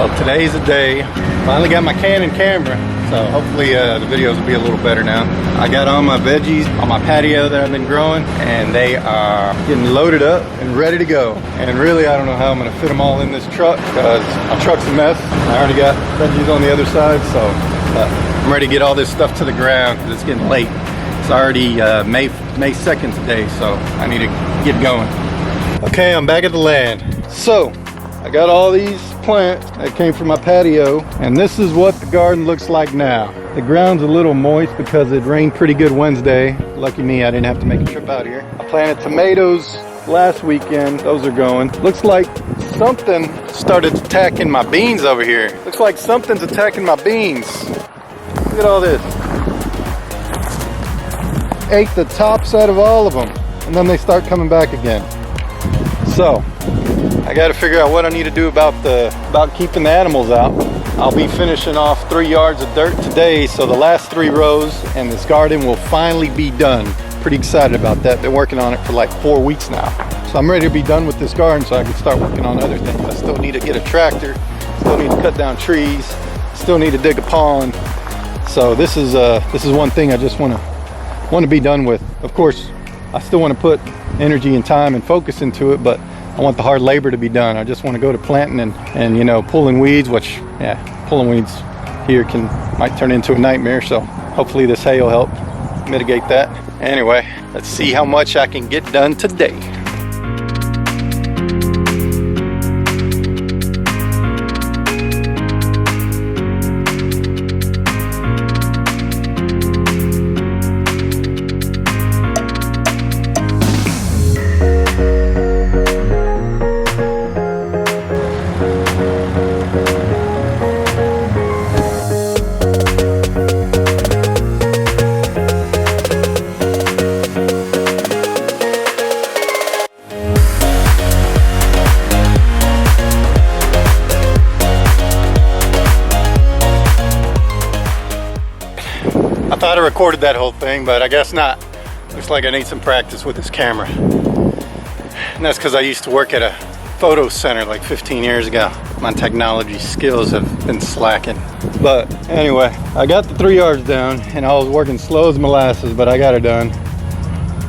Well, today's the day. Finally got my Canon camera, so hopefully the videos will be a little better now. I got all my veggies on my patio that I've been growing, and they are getting loaded up and ready to go. And really, I don't know how I'm gonna fit them all in this truck because my truck's a mess. I already got veggies on the other side, so I'm ready to get all this stuff to the ground because it's getting late. It's already May 2nd today, so I need to get going. Okay, I'm back at the land. So I got all these plants that came from my patio, and this is what the garden looks like now. The ground's a little moist because it rained pretty good Wednesday. Lucky me, I didn't have to make a trip out here. I planted tomatoes last weekend. Those are going. Looks like something started attacking my beans over here. Looks like something's attacking my beans. Look at all this. Ate the tops out of all of them, and then they start coming back again. So I got to figure out what I need to do about keeping the animals out. I'll be finishing off 3 yards of dirt today, so the last 3 rows and this garden will finally be done. Pretty excited about that. Been working on it for like 4 weeks now. So I'm ready to be done with this garden so I can start working on other things. I still need to get a tractor, still need to cut down trees, still need to dig a pond. So this is one thing I just want to be done with. Of course, I still want to put energy and time and focus into it, but I want the hard labor to be done. I just want to go to planting and you know, pulling weeds, which, yeah, pulling weeds here might turn into a nightmare. So hopefully this hay will help mitigate that. Anyway, let's see how much I can get done today. I thought I recorded that whole thing, but I guess not. Looks like I need some practice with this camera. And that's because I used to work at a photo center like 15 years ago. My technology skills have been slacking. But anyway, I got the 3 yards down, and I was working slow as molasses, but I got it done.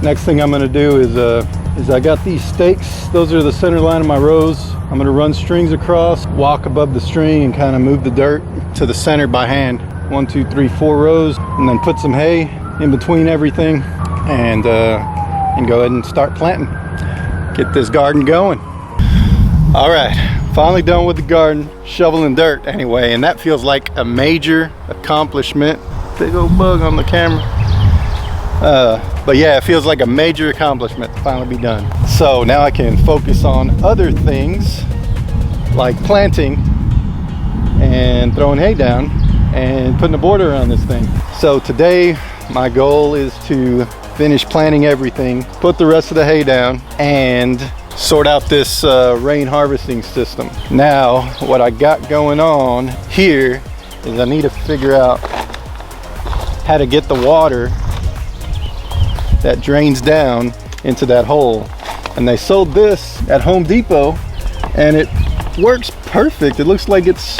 Next thing I'm gonna do is I got these stakes. Those are the center line of my rows. I'm gonna run strings across, walk above the string, and kind of move the dirt to the center by hand. 1, 2, 3, 4 rows, and then put some hay in between everything, and go ahead and start planting. Get this garden going. All right, finally done with the garden, shoveling dirt anyway, and that feels like a major accomplishment. Big old bug on the camera. But yeah, it feels like a major accomplishment to finally be done. So now I can focus on other things like planting and throwing hay down and putting a border around this thing. So today my goal is to finish planting everything, put the rest of the hay down, and sort out this rain harvesting system. Now what I got going on here is I need to figure out how to get the water that drains down into that hole. And they sold this at Home Depot, and it works perfect. It looks like it's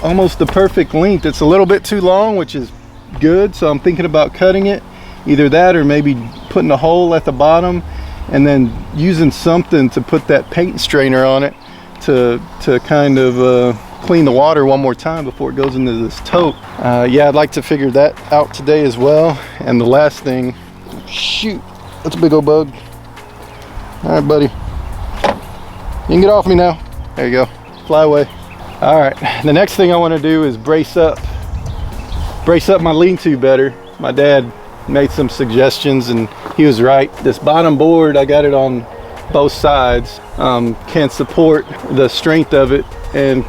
almost the perfect length. It's a little bit too long, which is good, so I'm thinking about cutting it. Either that or maybe putting a hole at the bottom and then using something to put that paint strainer on it to kind of clean the water one more time before it goes into this tote. Yeah, I'd like to figure that out today as well. And the last thing, shoot, that's a big old bug. All right, buddy, you can get off me now. There you go, fly away. All right, the next thing I want to do is brace up my lean-to better. My dad made some suggestions and he was right. This bottom board, I got it on both sides, can support the strength of it and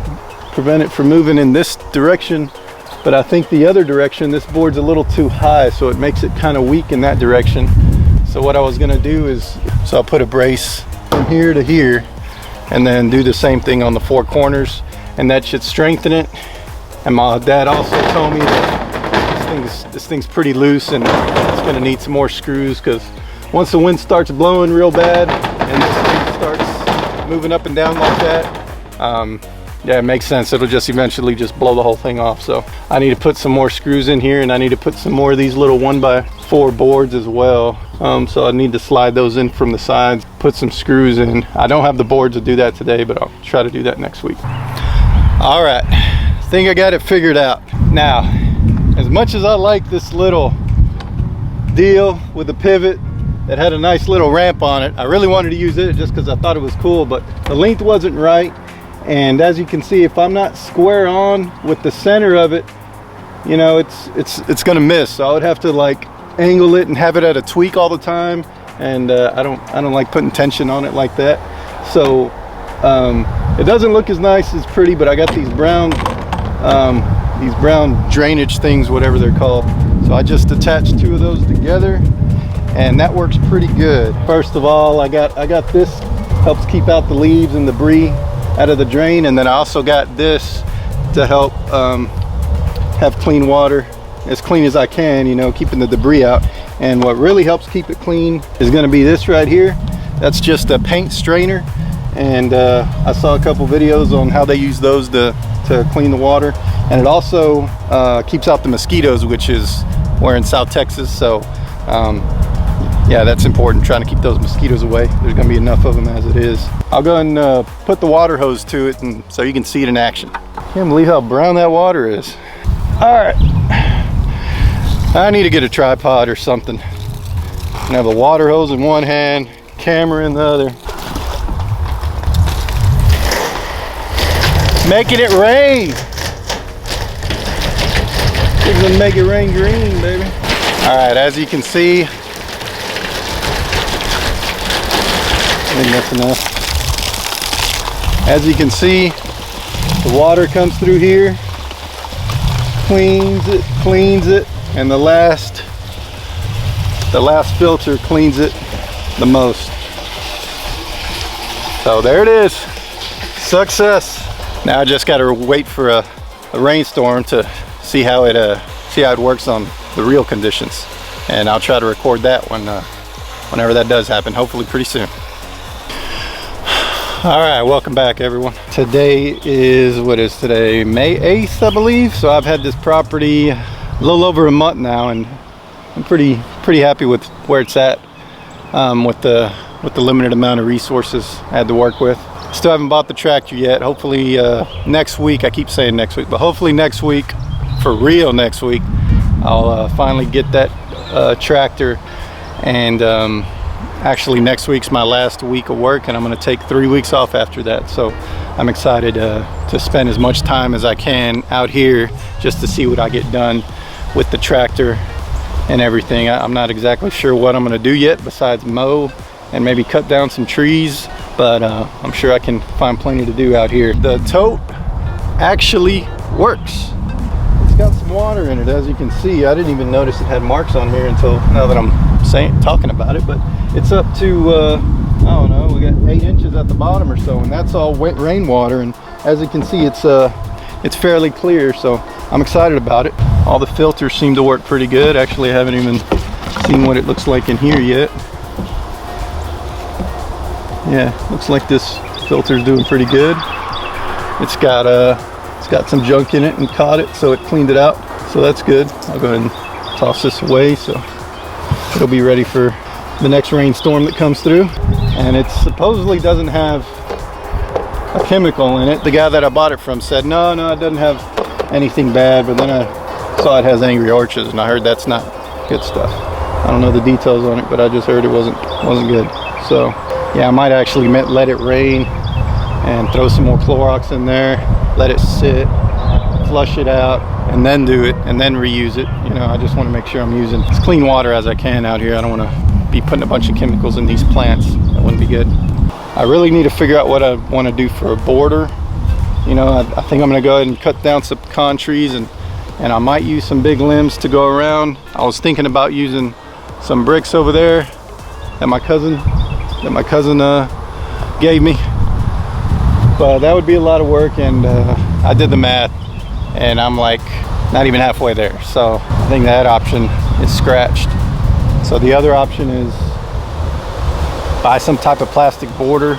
prevent it from moving in this direction. But I think the other direction, this board's a little too high, so it makes it kind of weak in that direction. So what I was gonna do is, I'll put a brace from here to here and then do the same thing on the 4 corners. And that should strengthen it. And my dad also told me that this thing's pretty loose and it's gonna need some more screws, because once the wind starts blowing real bad and this thing starts moving up and down like that, Yeah, it makes sense. It'll just eventually just blow the whole thing off. So I need to put some more screws in here, and I need to put some more of these little 1x4 boards as well. So I need to slide those in from the sides, put some screws in. I don't have the boards to do that today, but I'll try to do that next week. All right, I think I got it figured out. Now, as much as I like this little deal with the pivot that had a nice little ramp on it, I really wanted to use it just because I thought it was cool, but the length wasn't right. And as you can see, if I'm not square on with the center of it, you know, it's gonna miss. So I would have to like angle it and have it at a tweak all the time, and I don't like putting tension on it like that. So it doesn't look as nice as pretty, but I got these brown drainage things, whatever they're called. So I just attached 2 of those together, and that works pretty good. First of all, I got this, helps keep out the leaves and debris out of the drain, and then I also got this to help have clean water, as clean as I can, you know, keeping the debris out. And what really helps keep it clean is going to be this right here. That's just a paint strainer, and I saw a couple videos on how they use those to clean the water, and it also keeps out the mosquitoes, which is we're in South Texas, so yeah, that's important, trying to keep those mosquitoes away. There's gonna be enough of them as it is. I'll go ahead and put the water hose to it, and so you can see it in action. Can't believe how brown that water is. All right, I need to get a tripod or something. I have a water hose in one hand, camera in the other. Making it rain. We're gonna make it rain green, baby. All right, as you can see, I think that's enough. As you can see, the water comes through here, cleans it, and the last filter cleans it the most. So there it is, success. Now I just got to wait for a rainstorm to see how it works on the real conditions, and I'll try to record that whenever that does happen, hopefully pretty soon. All right, welcome back everyone. Today is, what is today? May 8th, I believe. So I've had this property a little over a month now, and I'm pretty happy with where it's at, with the limited amount of resources I had to work with. Still haven't bought the tractor yet. Hopefully next week, I keep saying next week, but hopefully next week, for real next week, I'll finally get that tractor. And actually next week's my last week of work, and I'm going to take 3 weeks off after that. So I'm excited to spend as much time as I can out here just to see what I get done with the tractor and everything. I'm not exactly sure what I'm going to do yet besides mow and maybe cut down some trees, but I'm sure I can find plenty to do out here. The tote actually works. It's got some water in it, as you can see. I didn't even notice it had marks on here until now that I'm talking about it, but it's up to I don't know, we got 8 inches at the bottom or so, and that's all wet rainwater. And as you can see, it's fairly clear, so I'm excited about it. All the filters seem to work pretty good. Actually, I haven't even seen what it looks like in here yet. Yeah, looks like this filter's doing pretty good. It's got some junk in it and caught it, so it cleaned it out, so that's good. I'll go ahead and toss this away so it'll be ready for the next rainstorm that comes through. And it supposedly doesn't have a chemical in it. The guy that I bought it from said no, it doesn't have anything bad, but then I saw it has Angry Orchards, and I heard that's not good stuff. I don't know the details on it, but I just heard it wasn't good. So yeah, I might actually let it rain and throw some more Clorox in there, let it sit, flush it out, and then do it, and then reuse it. You know, I just want to make sure I'm using as clean water as I can out here. I don't want to be putting a bunch of chemicals in these plants. That wouldn't be good. I really need to figure out what I want to do for a border. You know, I think I'm going to go ahead and cut down some pecan trees, and I might use some big limbs to go around. I was thinking about using some bricks over there that my cousin gave me, but that would be a lot of work, and I did the math, and I'm like not even halfway there. So I think that option is scratched. So the other option is buy some type of plastic border,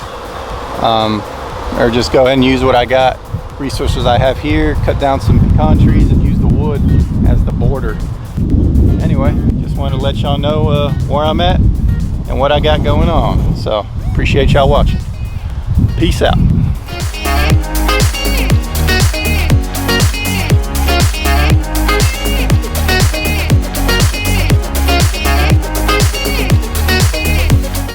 or just go ahead and use what I got resources I have here, cut down some pecan trees and use the wood as the border. Anyway, just wanted to let y'all know where I'm at and what I got going on. So appreciate y'all watching. Peace out.